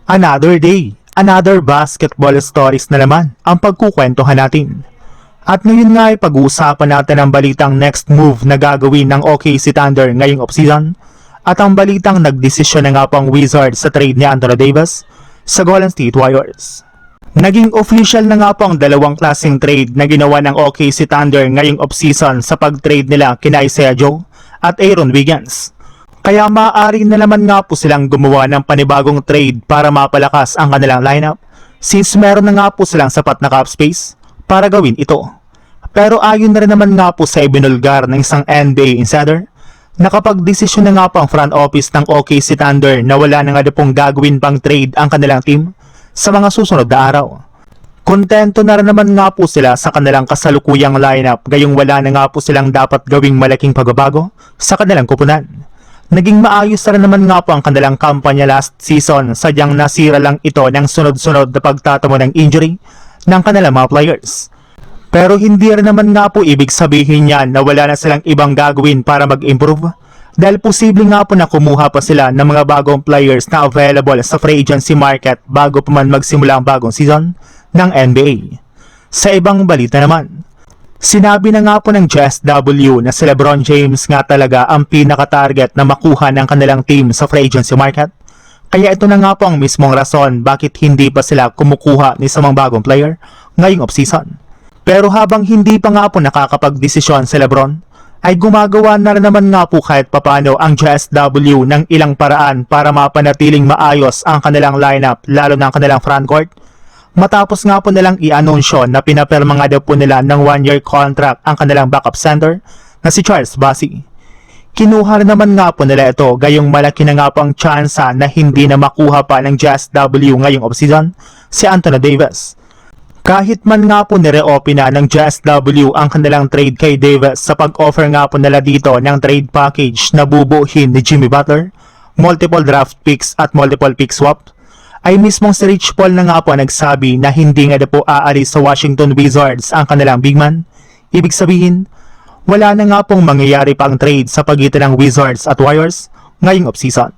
Another day, another basketball stories na naman ang pagkukwentuhan natin. At ngayon nga ay pag-uusapan natin ang balitang next move na gagawin ng OKC Thunder ngayong offseason at ang balitang nagdesisyon na nga po ang Wizards sa trade ni Anthony Davis sa Golden State Warriors. Naging official na nga po ang dalawang klaseng trade na ginawa ng OKC Thunder ngayong offseason sa pag-trade nila kina Isaiah Joe at Aaron Wiggins. Kaya maaari na naman nga po silang gumawa ng panibagong trade para mapalakas ang kanilang lineup since meron na nga po silang sapat na cap space para gawin ito. Pero ayon na rin naman nga po sa ibinulgar ng isang NBA insider, nakapag-desisyon na nga po ang front office ng OKC Thunder na wala na nga pong gagawin pang trade ang kanilang team sa mga susunod na araw. Kontento na rin naman nga po sila sa kanilang kasalukuyang lineup gayong wala na nga po silang dapat gawing malaking pagbabago sa kanilang kupunan. Naging maayos na rin naman nga po ang kanilang kampanya last season, sadyang nasira lang ito ng sunod-sunod na pagtatamo ng injury ng kanilang mga players. Pero hindi rin naman nga po ibig sabihin yan na wala na silang ibang gagawin para mag-improve dahil posible nga po na kumuha pa sila ng mga bagong players na available sa free agency market bago pa man magsimula ang bagong season ng NBA. Sa ibang balita naman, sinabi na nga po ng JSW na si LeBron James nga talaga ang pinaka-target na makuha ng kanilang team sa free agency market. Kaya ito na nga po ang mismong rason bakit hindi pa sila kumukuha ni sa mga bagong player ngayong offseason. Pero habang hindi pa nga po nakakapag-desisyon si LeBron, ay gumagawa na rin naman nga po kahit papano ang JSW ng ilang paraan para mapanatiling maayos ang kanilang lineup lalo ng kanilang frontcourt. Matapos nga po nilang i-anunsyo na pinapirma nga daw po nila ng 1-year contract ang kanilang backup center na si Charles Bassey. Kinuha rin naman nga po nila ito gayong malaki na nga po ang tsansa na hindi na makuha pa ng JSW ngayong offseason si Anthony Davis. Kahit man nga po nire-open na ng JSW ang kanilang trade kay Davis sa pag-offer nga po nila dito ng trade package na bubuhin ni Jimmy Butler, multiple draft picks at multiple pick swap, ay mismong si Rich Paul na nga po nagsabi na hindi nga na po aalis sa Washington Wizards ang kanilang big man. Ibig sabihin, wala na nga pong mangyayari pang trade sa pagitan ng Wizards at Warriors ngayong offseason.